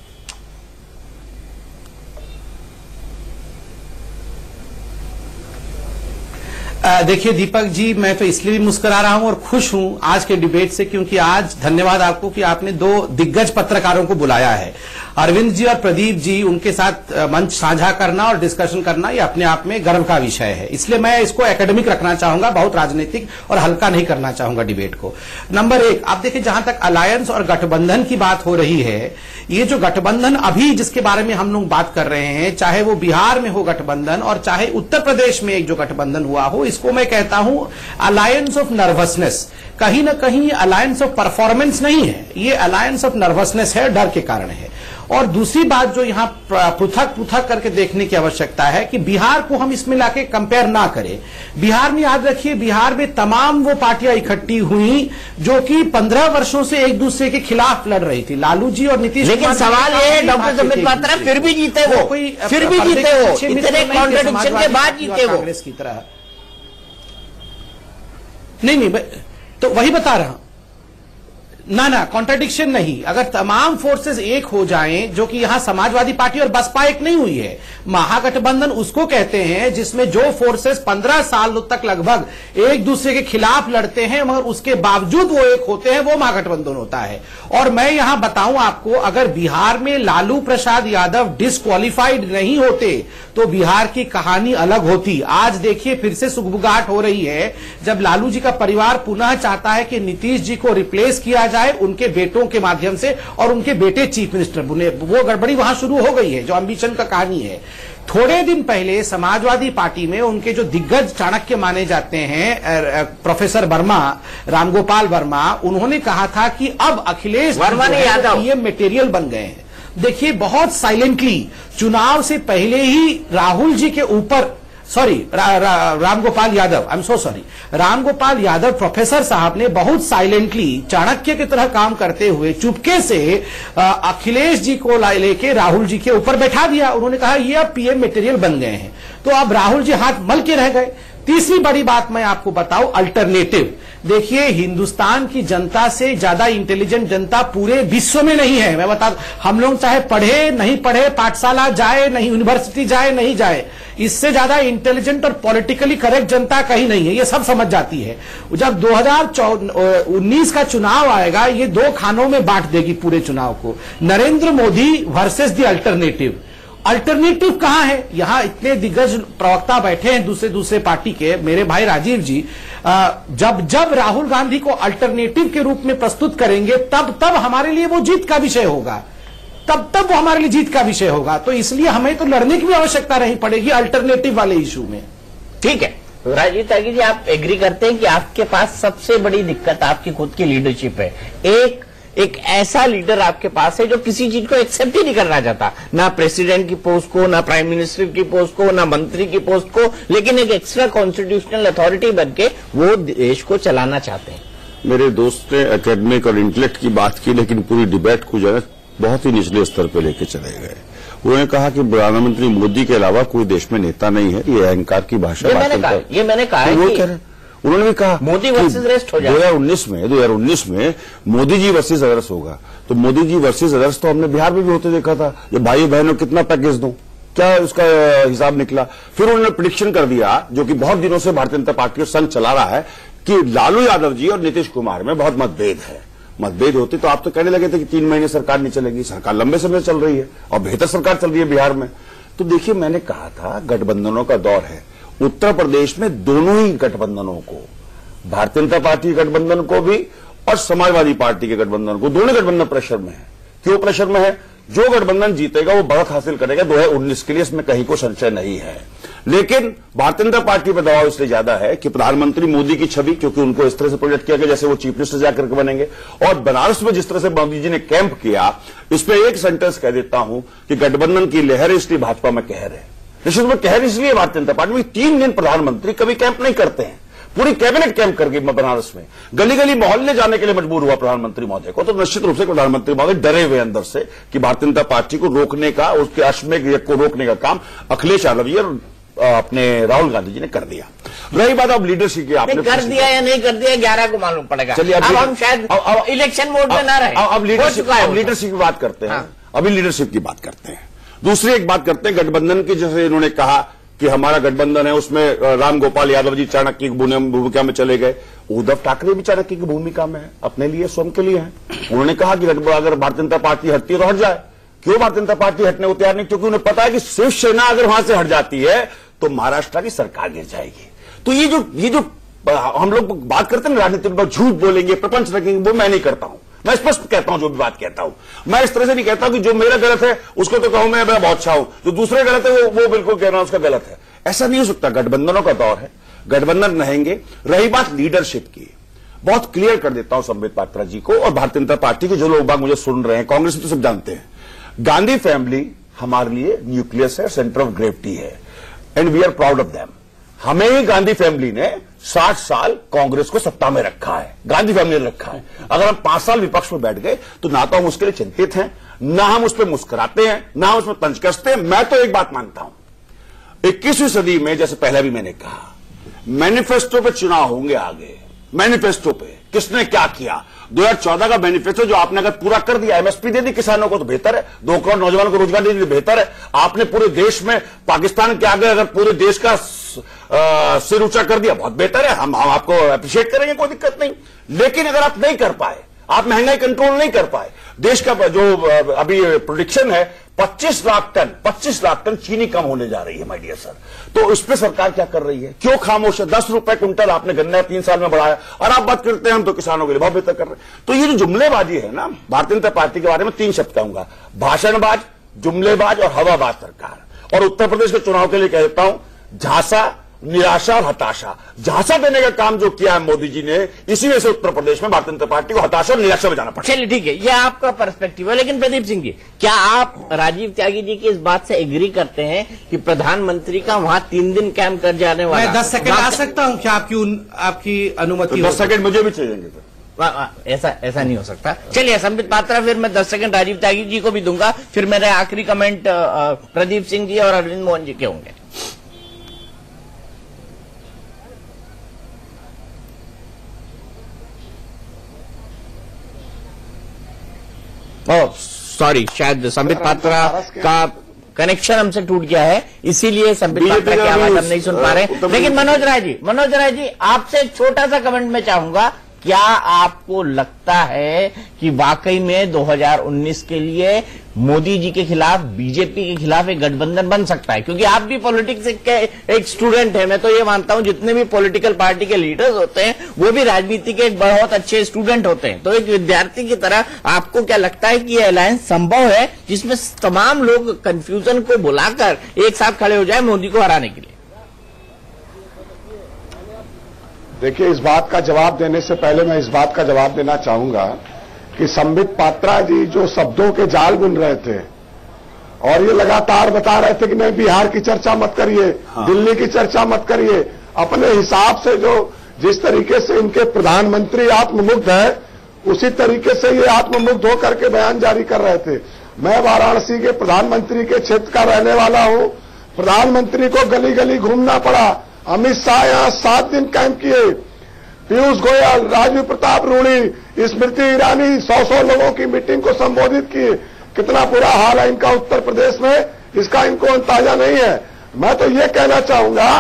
Speaker 5: देखिए दीपक जी, मैं तो इसलिए भी मुस्कुरा रहा हूं और खुश हूं आज के डिबेट से, क्योंकि आज धन्यवाद आपको कि आपने 2 दिग्गज पत्रकारों को बुलाया है, अरविंद जी और प्रदीप जी। उनके साथ मंच साझा करना और डिस्कशन करना ये अपने आप में गर्व का विषय है। इसलिए मैं इसको एकेडमिक रखना चाहूंगा, बहुत राजनीतिक और हल्का नहीं करना चाहूंगा डिबेट को। नंबर 1, आप देखिए जहां तक अलायंस और गठबंधन की बात हो रही है, ये जो गठबंधन अभी जिसके बारे में हम लोग बात कर रहे हैं, चाहे वो बिहार में हो गठबंधन और चाहे उत्तर प्रदेश में एक जो गठबंधन हुआ हो, इसको मैं कहता हूं अलायंस ऑफ नर्वसनेस। कहीं ना कहीं अलायंस ऑफ परफॉर्मेंस नहीं है, ये अलायंस ऑफ नर्वसनेस है, डर के कारण है। और दूसरी बात जो यहां पृथक करके देखने की आवश्यकता है कि बिहार को हम इसमें लाके कंपेयर ना करें। बिहार में याद रखिए, बिहार में तमाम वो पार्टियां इकट्ठी हुई जो कि 15 वर्षों से एक दूसरे के खिलाफ लड़ रही थी, लालू जी और नीतीश।
Speaker 1: लेकिन सवाल ये है डॉक्टर संबित पात्रा, फिर भी जीते वो, इतने कॉन्ट्रडिक्शन के बाद जीते वो
Speaker 5: कांग्रेस की तरह। नहीं, तो वही बता रहा हूं, ना कॉन्ट्रडिक्शन नहीं। अगर तमाम फोर्सेस एक हो जाएं, जो कि यहां समाजवादी पार्टी और बसपा एक नहीं हुई है, महागठबंधन उसको कहते हैं जिसमें जो फोर्सेस 15 साल तक लगभग एक दूसरे के खिलाफ लड़ते हैं मगर उसके बावजूद वो एक होते हैं, वो महागठबंधन होता है। और मैं यहां बताऊं आपको, अगर बिहार में लालू प्रसाद यादव डिस्क्वालिफाइड नहीं होते तो बिहार की कहानी अलग होती। आज देखिए फिर से सुगबुगाहट हो रही है, जब लालू जी का परिवार पुनः चाहता है कि नीतीश जी को रिप्लेस किया जाए उनके बेटों के माध्यम से और उनके बेटे चीफ मिनिस्टर बने, वो गड़बड़ी वहां शुरू हो गई है, जो एम्बिशन का कहानी है। थोड़े दिन पहले समाजवादी पार्टी में उनके जो दिग्गज चाणक्य माने जाते हैं प्रोफेसर वर्मा, रामगोपाल वर्मा, उन्होंने कहा था कि अब अखिलेश
Speaker 1: वर्मा ने
Speaker 5: पीएम मटेरियल बन गए हैं। देखिए बहुत साइलेंटली चुनाव से पहले ही राहुल जी के ऊपर, sorry Ramgopal Yadav, I am so sorry, Ramgopal Yadav professor साहब ने बहुत साइलेंटली चाणक्य की तरह काम करते हुए चुपके से अखिलेश जी को लेके राहुल जी के ऊपर बैठा दिया। उन्होंने कहा ये अब पीएम मटेरियल बन गए हैं, तो अब राहुल जी हाथ मल के रह गए। तीसरी बड़ी बात मैं आपको बताऊं, अल्टरनेटिव। देखिए हिंदुस्तान की जनता से ज्यादा इंटेलिजेंट जनता पूरे विश्व में नहीं है। मैं बता, हम लोग चाहे पढ़े नहीं पढ़े, पाठशाला जाए नहीं, यूनिवर्सिटी जाए नहीं जाए, इससे ज्यादा इंटेलिजेंट और पॉलिटिकली करेक्ट जनता कहीं नहीं है, ये सब समझ जाती है। जब 2019 का चुनाव आएगा, ये दो खानों में बांट देगी पूरे चुनाव को, Narendra Modi versus the alternative. Alternative कहां है? यहां इतने दिग्गज प्रवक्ता बैठे हैं दूसरे पार्टी के, मेरे भाई राजीव जी, जब राहुल गांधी को अल्टरनेटिव के रूप में प्रस्तुत करेंगे तब हमारे लिए वो जीत का विषय होगा, तब वो हमारे लिए जीत का विषय होगा। तो इसलिए हमें तो लड़ने की भी आवश्यकता नहीं पड़ेगी अल्टरनेटिव वाले इशू में।
Speaker 1: ठीक है राजीव त्यागी जी, आप एग्री करते हैं कि आपके पास सबसे बड़ी दिक्कत आपकी खुद की लीडरशिप है। एक ऐसा लीडर आपके पास है जो किसी चीज को एक्सेप्ट ही नहीं करना चाहता, ना प्रेसिडेंट की पोस्ट को, ना प्राइम मिनिस्टर की पोस्ट को, ना मंत्री की पोस्ट को, लेकिन एक एक्स्ट्रा कॉन्स्टिट्यूशनल अथॉरिटी बनके वो देश को चलाना चाहते हैं।
Speaker 6: मेरे दोस्त ने एकेडमिक और इंटेलेक्ट की बात की, लेकिन पूरी डिबेट को जो है बहुत ही निचले स्तर पर लेके चले गए। उन्होंने कहा कि प्रधानमंत्री मोदी के अलावा कोई देश में नेता नहीं है, ये अहंकार की भाषा।
Speaker 1: ये मैंने कहा
Speaker 6: वो कह रहे, उन्होंने भी कहा
Speaker 1: मोदी वर्सेस रेस्ट हो जाए।
Speaker 6: 2019 में मोदी जी वर्सेस अदर्स होगा, तो मोदी जी वर्सेस अदर्स तो हमने बिहार में भी होते देखा था। ये भाई बहनों कितना पैकेज दूं, क्या उसका हिसाब निकला। फिर उन्होंने प्रेडिक्शन कर दिया, जो कि बहुत दिनों से भारतीय जनता पार्टी और संघ चला रहा है, कि लालू यादव जी और नीतीश कुमार में बहुत मतभेद है। मतभेद होती तो आप तो कहने लगे थे कि 3 महीने सरकार नहीं चलेगी। सरकार लंबे समय चल रही है और बेहतर सरकार चल रही है बिहार में। तो देखिए, मैंने कहा था गठबंधनों का दौर है। उत्तर प्रदेश में दोनों ही गठबंधनों को, भारतीय जनता पार्टी गठबंधन को भी और समाजवादी पार्टी के गठबंधन को, दोनों गठबंधन प्रेशर में है। क्यों प्रेशर में है? जो गठबंधन जीतेगा वो बढ़त हासिल करेगा 2019 के लिए, इसमें कहीं को संशय नहीं है। लेकिन भारतीय जनता पार्टी पर दबाव इसलिए ज्यादा है कि प्रधानमंत्री मोदी की छवि, क्योंकि उनको इस तरह से प्रोजेक्ट किया गया जैसे वो चीफ मिनिस्टर जाकर के बनेंगे, और बनारस में जिस तरह से मोदी जी ने कैंप किया, इस पर एक सेंटेंस कह देता हूं कि गठबंधन की लहर इसलिए भाजपा में कहर है। निश्चित में कहर इसलिए भारतीय जनता पार्टी में 3 दिन प्रधानमंत्री कभी कैंप नहीं करते हैं, पूरी कैबिनेट कैंप कर गई बनारस में, गली गली मोहल्ले जाने के लिए मजबूर हुआ प्रधानमंत्री महोदय को। तो निश्चित रूप से प्रधानमंत्री महोदय डरे हुए अंदर से कि भारतीय जनता पार्टी को रोकने का, उसके अश्वमेध यज्ञ को रोकने का काम अखिलेश यादव जी और अपने राहुल गांधी जी ने कर दिया। रही बात अब लीडरशिप की, आपने
Speaker 1: कर दिया या नहीं कर दिया 11 को मालूम पड़ेगा।
Speaker 6: चलिए
Speaker 1: अब हम शायद इलेक्शन मोड में ना रहे।
Speaker 6: अब लीडरशिप की बात करते हैं। अभी लीडरशिप की बात करते हैं। दूसरी एक बात करते हैं गठबंधन की। जैसे इन्होंने कहा कि हमारा गठबंधन है, उसमें रामगोपाल यादव जी चाणक्य की भूमिका में चले गए। उद्धव ठाकरे भी चाणक्य की भूमिका में है, अपने लिए स्वयं के लिए है। उन्होंने कहा कि अगर भारतीय जनता पार्टी हटती है तो हट जाए। क्यों भारतीय जनता पार्टी हटने को तैयार नहीं? क्योंकि उन्हें पता है कि शिवसेना अगर वहां से हट जाती है तो महाराष्ट्र की सरकार गिर जाएगी। तो ये जो हम लोग बात करते हैं राजनीति में, झूठ बोलेंगे, प्रपंच रखेंगे, वो मैं नहीं करता हूं। मैं स्पष्ट कहता हूं जो भी बात कहता हूं। मैं इस तरह से नहीं कहता कि जो मेरा गलत है उसको तो कहूं मैं बहुत अच्छा हूं, जो दूसरे गलत है वो बिल्कुल कहना उसका गलत है। ऐसा नहीं हो सकता। गठबंधनों का दौर है, गठबंधन रहेंगे। रही बात लीडरशिप की, बहुत क्लियर कर देता हूं संबित पात्रा जी को और भारतीय जनता पार्टी के जो लोग बाग मुझे सुन रहे हैं, कांग्रेस में तो सब जानते हैं, गांधी फैमिली हमारे लिए न्यूक्लियस है, सेंटर ऑफ ग्रेविटी है, and we are proud of them. हमें ही गांधी फैमिली ने 60 साल कांग्रेस को सत्ता में रखा है, गांधी फैमिली ने रखा है। अगर हम 5 साल विपक्ष में बैठ गए तो ना तो हम उसके लिए चिंतित हैं, ना हम उस पर मुस्कुराते हैं, ना हम उसमें तंज कसते हैं। मैं तो एक बात मानता हूं, 21वीं सदी में, जैसे पहले भी मैंने कहा, मैनिफेस्टो पे चुनाव होंगे आगे, मैनिफेस्टो पे किसने क्या किया। 2014 का मैनिफेस्टो जो आपने अगर पूरा कर दिया, एमएसपी दे दी किसानों को तो बेहतर है, 2 करोड़ नौजवानों को रोजगार दे दी बेहतर है। आपने पूरे देश में पाकिस्तान के आगे अगर पूरे देश का सिर ऊंचा कर दिया, बहुत बेहतर है, हम आपको अप्रिशिएट करेंगे, कोई दिक्कत नहीं। लेकिन अगर आप नहीं कर पाए, आप महंगाई कंट्रोल नहीं कर पाए, देश का जो अभी प्रोडिक्शन है 25 लाख टन चीनी कम होने जा रही है माय डियर सर, तो उस पर सरकार क्या कर रही है, क्यों खामोश है। 10 रुपए कुंटल आपने गन्ना 3 साल में बढ़ाया और आप बात करते हैं हम तो किसानों के लिए बहुत बेहतर कर रहे हैं। तो ये जो जुमलेबाजी है ना, भारतीय जनता पार्टी के बारे में 3 शब्द कहूंगा, भाषणबाज, जुमलेबाज और हवाबाज सरकार। और उत्तर प्रदेश के चुनाव के लिए कहता हूं, झांसा, निराशा और हताशा। झांसा देने का काम जो किया है मोदी जी ने, इसी वजह से उत्तर प्रदेश में भारतीय जनता पार्टी को हताशा और निराशा में जाना पड़ा।
Speaker 1: चलिए ठीक है, यह आपका पर्सपेक्टिव है, लेकिन प्रदीप सिंह जी, क्या आप राजीव त्यागी जी की इस बात से एग्री करते हैं कि प्रधानमंत्री का वहां 3 दिन कैंप कर जाने वाला?
Speaker 5: मैं 10 सेकंड आ सकता हूं क्या? आपकी अनुमति?
Speaker 6: 10 सेकंड मुझे भी चाहिए।
Speaker 1: ऐसा नहीं हो सकता। चलिए संबित पात्रा, फिर मैं 10 सेकंड राजीव त्यागी जी को भी दूंगा, फिर मेरे आखिरी कमेंट प्रदीप सिंह जी और अरविंद मोहन जी के होंगे। सॉरी, शायद संबित पात्रा का कनेक्शन हमसे टूट गया है, इसीलिए संबित पात्रा की आवाज हम नहीं सुन पा रहे। लेकिन मनोज राय जी, आपसे एक छोटा सा कमेंट मैं चाहूंगा, क्या आपको लगता है कि वाकई में 2019 के लिए मोदी जी के खिलाफ, बीजेपी के खिलाफ एक गठबंधन बन सकता है? क्योंकि आप भी पॉलिटिक्स के एक स्टूडेंट हैं, मैं तो ये मानता हूं जितने भी पॉलिटिकल पार्टी के लीडर्स होते हैं वो भी राजनीति के एक बहुत अच्छे स्टूडेंट होते हैं। तो एक विद्यार्थी की तरह आपको क्या लगता है कि यह अलायंस संभव है जिसमें तमाम लोग कंफ्यूजन को बुलाकर एक साथ खड़े हो जाए मोदी को हराने के लिए?
Speaker 7: देखिए, इस बात का जवाब देने से पहले मैं इस बात का जवाब देना चाहूंगा कि संबित पात्रा जी जो शब्दों के जाल बुन रहे थे और ये लगातार बता रहे थे कि नहीं बिहार की चर्चा मत करिए, दिल्ली की चर्चा मत करिए, अपने हिसाब से जो जिस तरीके से इनके प्रधानमंत्री आत्ममुग्ध है उसी तरीके से ये आत्ममुग्ध होकर के बयान जारी कर रहे थे। मैं वाराणसी के प्रधानमंत्री के क्षेत्र का रहने वाला हूं, प्रधानमंत्री को गली गली घूमना पड़ा, अमित शाह यहां 7 दिन कैंप किए, पीयूष गोयल, राजीव प्रताप रूडी, स्मृति ईरानी 100 लोगों की मीटिंग को संबोधित किए। कितना बुरा हाल है इनका उत्तर प्रदेश में, इसका इनको अंदाजा नहीं है। मैं तो ये कहना चाहूंगा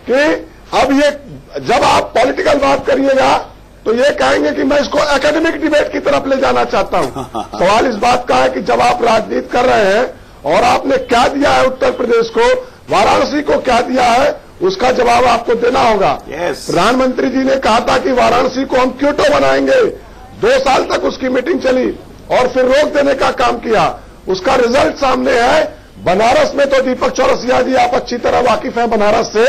Speaker 7: कि अब ये जब आप पॉलिटिकल बात करिएगा तो ये कहेंगे कि मैं इसको एकेडमिक डिबेट की तरफ ले जाना चाहता हूं। सवाल इस बात का है कि जब आप राजनीति कर रहे हैं और आपने क्या दिया है उत्तर प्रदेश को, वाराणसी को क्या दिया है, उसका जवाब आपको देना होगा। प्रधानमंत्री जी ने कहा था कि वाराणसी को हम क्योटो बनाएंगे, 2 साल तक उसकी मीटिंग चली और फिर रोक देने का काम किया। उसका रिजल्ट सामने है। बनारस में तो दीपक चौरसिया जी आप अच्छी तरह वाकिफ हैं बनारस से,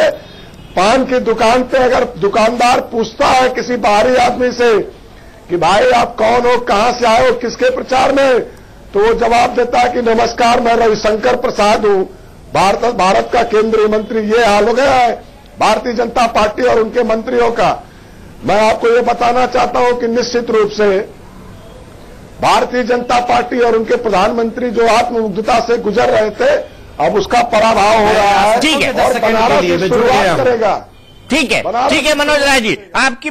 Speaker 7: पान की दुकान पे अगर दुकानदार पूछता है किसी बाहरी आदमी से कि भाई आप कौन हो, कहां से आए हो, किसके प्रचार में, तो वो जवाब देता है कि नमस्कार मैं रविशंकर प्रसाद हूं, भारत का केंद्रीय मंत्री। ये हाल हो गया है भारतीय जनता पार्टी और उनके मंत्रियों का। मैं आपको ये बताना चाहता हूं कि निश्चित रूप से भारतीय जनता पार्टी और उनके प्रधानमंत्री जो आत्ममुग्धता से गुजर रहे थे, अब उसका पराभव हो रहा है।
Speaker 1: ठीक है,
Speaker 7: और बनारस की शुरुआत करेगा।
Speaker 1: ठीक है मनोज राय जी, आपकी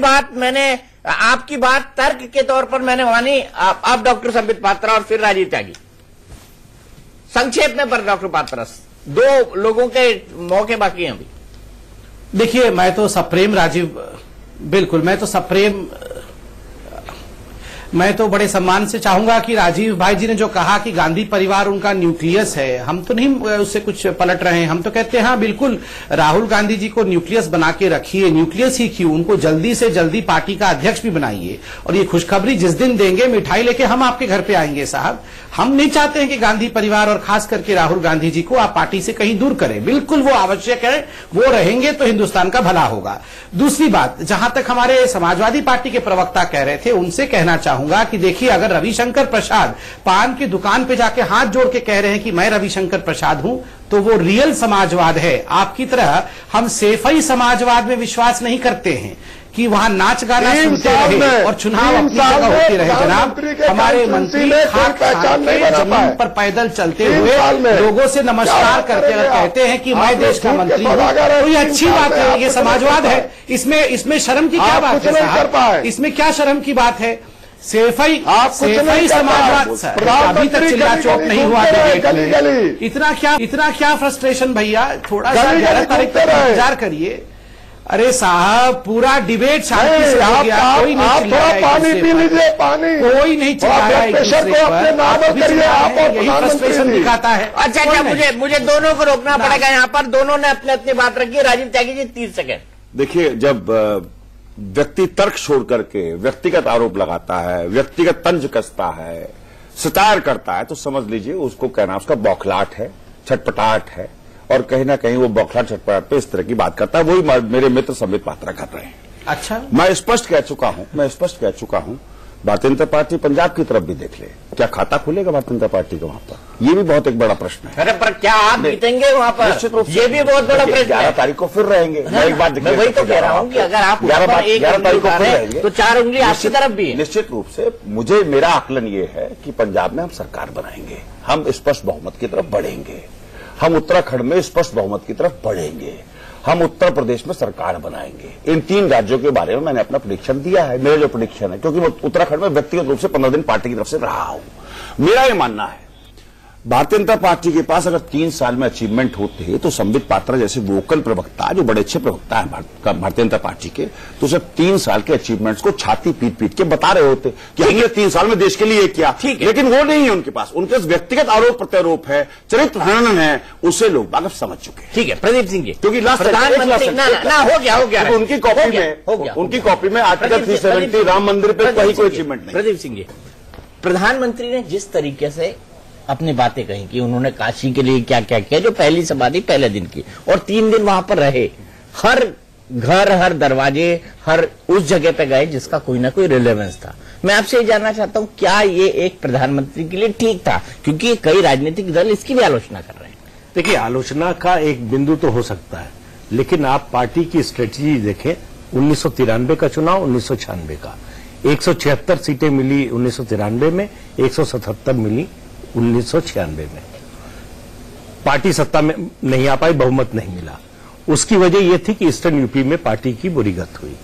Speaker 1: बात तर्क के तौर पर मैंने मानी। आप डॉक्टर संबित पात्रा और फिर राजीव त्यागी, संक्षेप में पर डॉक्टर पात्रा, 2 लोगों के मौके बाकी हैं अभी।
Speaker 5: देखिए, मैं तो सप्रेम राजीव, बिल्कुल मैं तो बड़े सम्मान से चाहूंगा कि राजीव भाई जी ने जो कहा कि गांधी परिवार उनका न्यूक्लियस है, हम तो नहीं उससे कुछ पलट रहे हैं। हम तो कहते हैं हाँ बिल्कुल, राहुल गांधी जी को न्यूक्लियस बना के रखिए। न्यूक्लियस ही क्यों, उनको जल्दी से जल्दी पार्टी का अध्यक्ष भी बनाइए। और ये खुशखबरी जिस दिन देंगे, मिठाई लेके हम आपके घर पे आएंगे साहब। हम नहीं चाहते हैं कि गांधी परिवार और खास करके राहुल गांधी जी को आप पार्टी से कहीं दूर करें। बिल्कुल वो आवश्यक है, वो रहेंगे तो हिंदुस्तान का भला होगा। दूसरी बात, जहां तक हमारे समाजवादी पार्टी के प्रवक्ता कह रहे थे, उनसे कहना चाहूंगा कि देखिए, अगर रविशंकर प्रसाद पान की दुकान पे जाके हाथ जोड़ के कह रहे हैं कि मैं रविशंकर प्रसाद हूं, तो वो रियल समाजवाद है। आपकी तरह हम सेफई समाजवाद में विश्वास नहीं करते हैं। कि वहां नाच गाना सुनते रहे और चुनाव अपनी जगह होते रहे। जनाब, हमारे मंत्री खाक
Speaker 7: पहचान नहीं बना
Speaker 5: जमीन
Speaker 7: पाए।
Speaker 5: पर पैदल चलते हुए लोगों से नमस्कार करते हुए कहते हैं कि मैं देश का मंत्री हूं, तो ये अच्छी बात है, ये समाजवाद है। इसमें शर्म की क्या बात है साहब? इसमें क्या शर्म की बात है? सेफई समाजवाद अभी तक चिल्ला चौक नहीं हुआ डिबेट। इतना क्या फ्रस्ट्रेशन भैया, थोड़ा सा 11 तारीख तक इंतजार करिए। अरे साहब, पूरा डिबेट शांति से हो गया, कोई नहीं चिल्ला रहा है,
Speaker 7: पानी पी लीजिए, पानी,
Speaker 5: कोई नहीं चिल्ला रहा है,
Speaker 7: प्रेशर को अपने नाम पर करिए, आप
Speaker 5: यही फ्रस्ट्रेशन दिखाता है।
Speaker 1: अच्छा, मुझे दोनों को रोकना पड़ेगा यहाँ पर। दोनों ने अपनी बात रखी। राजीव त्यागी जी 30 सेकंड।
Speaker 6: देखिए, जब व्यक्ति तर्क छोड़ करके व्यक्तिगत आरोप लगाता है, व्यक्तिगत तंज कसता है, सतार करता है, तो समझ लीजिए उसको कहना उसका बौखलाहट है, छटपटाहट है, और कहीं ना कहीं वो बौखलाहट छटपटाहट पे इस तरह की बात करता है। वही मेरे मित्र संबित पात्रा कर रहे हैं।
Speaker 5: अच्छा,
Speaker 6: मैं स्पष्ट कह चुका हूं, भारतीय जनता पार्टी पंजाब की तरफ भी देख ले, क्या खाता खुलेगा भारतीय जनता पार्टी का वहां पर? ये भी बहुत एक बड़ा प्रश्न है।
Speaker 1: अरे पर क्या आप जीतेंगे वहां पर?
Speaker 6: निश्चित रूप से
Speaker 1: ये भी बहुत बड़ा प्रश्न है।
Speaker 6: 11 तारीख को फिर रहेंगे। मैं एक बात
Speaker 1: मैं वही तो कह रहा हूँ कि अगर आप
Speaker 6: 11 तारीख को फिर रहेंगे
Speaker 1: तो 4 उंगली आपकी तरफ भी है।
Speaker 6: निश्चित रूप से मेरा आकलन ये है कि पंजाब में हम सरकार बनाएंगे, हम स्पष्ट बहुमत की तरफ बढ़ेंगे, हम उत्तराखंड में स्पष्ट बहुमत की तरफ बढ़ेंगे, हम उत्तर प्रदेश में सरकार बनाएंगे। इन 3 राज्यों के बारे में मैंने अपना प्रेडिक्शन दिया है। मेरा जो प्रेडिक्शन है, क्योंकि मैं उत्तराखंड में व्यक्तिगत रूप से 15 दिन पार्टी की तरफ से रहा हूं, मेरा ये मानना है भारतीय जनता पार्टी के पास अगर 3 साल में अचीवमेंट होते तो संबित पात्रा जैसे वोकल प्रवक्ता, जो बड़े अच्छे प्रवक्ता है भारतीय जनता पार्टी के, तो सिर्फ 3 साल के अचीवमेंट्स को छाती पीट के बता रहे होते कि हमने 3 साल में देश के लिए किया। लेकिन वो नहीं है उनके पास। उनके पास व्यक्तिगत आरोप प्रत्यारोप है, चरित्र हनन है, उसे लोग बाग समझ चुके हैं।
Speaker 1: ठीक है प्रदीप सिंह जी,
Speaker 6: क्योंकि लास्ट
Speaker 1: हो गया
Speaker 6: उनकी कॉपी में आर्टिकल 370 राम मंदिर पर कहीं कोई अचीवमेंट नहीं।
Speaker 1: प्रदीप सिंह जी, प्रधानमंत्री ने जिस तरीके से अपनी बातें कही कि उन्होंने काशी के लिए क्या क्या किया, जो पहली समाधि पहले दिन की, और 3 दिन वहां पर रहे, हर घर, हर दरवाजे, हर उस जगह पे गए जिसका कोई ना कोई रिलेवेंस था। मैं आपसे ये जानना चाहता हूं, क्या ये एक प्रधानमंत्री के लिए ठीक था? क्योंकि कई राजनीतिक दल इसकी भी आलोचना कर रहे हैं।
Speaker 8: देखिए, आलोचना का एक बिंदु तो हो सकता है, लेकिन आप पार्टी की स्ट्रेटेजी देखें। 1993 का चुनाव, 1996 का 176 सीटें मिली 1993 में, 177 मिली 1996 में। पार्टी सत्ता में नहीं आ पाई, बहुमत नहीं मिला। उसकी वजह यह थी कि ईस्टर्न यूपी में पार्टी की बुरी गत हुई।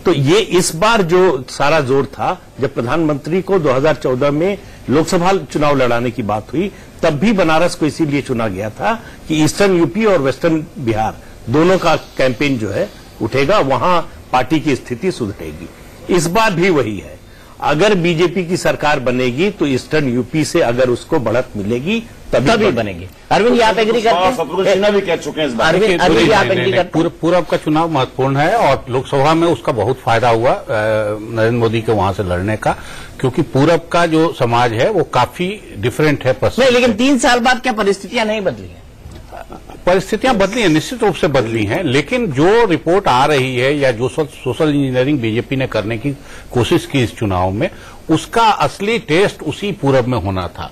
Speaker 8: तो ये इस बार जो सारा जोर था, जब प्रधानमंत्री को 2014 में लोकसभा चुनाव लड़ाने की बात हुई, तब भी बनारस को इसीलिए चुना गया था कि ईस्टर्न यूपी और वेस्टर्न बिहार दोनों का कैंपेन जो है उठेगा, वहां पार्टी की स्थिति सुधरेगी। इस बार भी वही है। अगर बीजेपी की सरकार बनेगी तो ईस्टर्न यूपी से अगर उसको बढ़त मिलेगी तभी बनेगी।
Speaker 1: अरविंद, आप एग्री करते हैं?
Speaker 6: भी कह चुके हैं इस बार।
Speaker 1: अरविंद, आप एग्री करते हैं?
Speaker 9: पूरब का चुनाव महत्वपूर्ण है और लोकसभा में उसका बहुत फायदा हुआ नरेंद्र मोदी के वहां से लड़ने का, क्योंकि पूरब का जो समाज है वो काफी डिफरेंट है
Speaker 1: नहीं, लेकिन 3 साल बाद क्या परिस्थितियां नहीं बदली हैं?
Speaker 9: परिस्थितियां बदली हैं, निश्चित रूप से बदली हैं, लेकिन जो रिपोर्ट आ रही है या जो सोशल इंजीनियरिंग बीजेपी ने करने की कोशिश की इस चुनाव में, उसका असली टेस्ट उसी पूरब में होना था।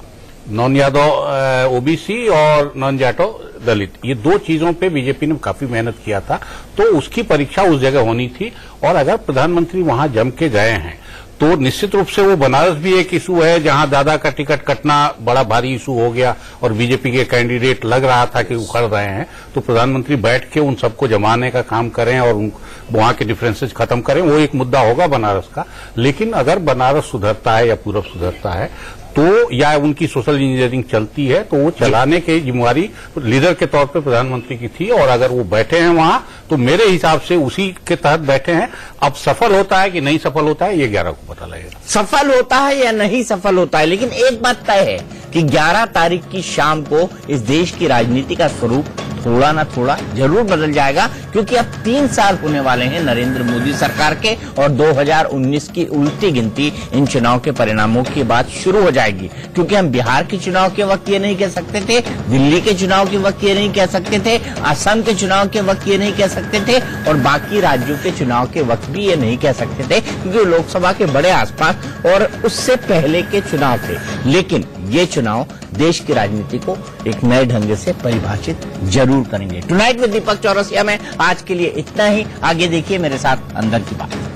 Speaker 9: नॉन यादव ओबीसी और नॉन जाटो दलित, ये 2 चीजों पे बीजेपी ने काफी मेहनत किया था, तो उसकी परीक्षा उस जगह होनी थी। और अगर प्रधानमंत्री वहां जम के गए हैं तो निश्चित रूप से वो बनारस भी एक इशू है जहां दादा का टिकट कटना बड़ा भारी इशू हो गया और बीजेपी के कैंडिडेट लग रहा था कि उखड़ रहे हैं, तो प्रधानमंत्री बैठ के उन सबको जमाने का काम करें और वहां के डिफरेंसेस खत्म करें, वो एक मुद्दा होगा बनारस का। लेकिन अगर बनारस सुधरता है या पूरब सुधरता है तो, या उनकी सोशल इंजीनियरिंग चलती है, तो वो चलाने की जिम्मेवारी लीडर के तौर पे प्रधानमंत्री की थी। और अगर वो बैठे हैं वहां तो मेरे हिसाब से उसी के तहत बैठे हैं। अब सफल होता है कि नहीं सफल होता है, ये 11 को पता लगेगा।
Speaker 1: सफल होता है या नहीं सफल होता है, लेकिन एक बात तय है कि 11 तारीख की शाम को इस देश की राजनीति का स्वरूप थोड़ा ना थोड़ा जरूर बदल जाएगा, क्योंकि अब 3 साल होने वाले हैं नरेंद्र मोदी सरकार के, और 2019 की उल्टी गिनती इन चुनाव के परिणामों के बाद शुरू हो जाएगी। क्योंकि हम बिहार के चुनाव के वक्त ये नहीं कह सकते थे, दिल्ली के चुनाव के वक्त ये नहीं कह सकते थे, असम के चुनाव के वक्त ये नहीं कह सकते थे, और बाकी राज्यों के चुनाव के वक्त भी ये नहीं कह सकते थे, क्योंकि लोकसभा के बड़े आसपास और उससे पहले के चुनाव थे। लेकिन ये चुनाव देश की राजनीति को एक नए ढंग से परिभाषित जरूर करेंगे। टुनाइट विद दीपक चौरसिया में आज के लिए इतना ही। आगे देखिए मेरे साथ अंदर की बात।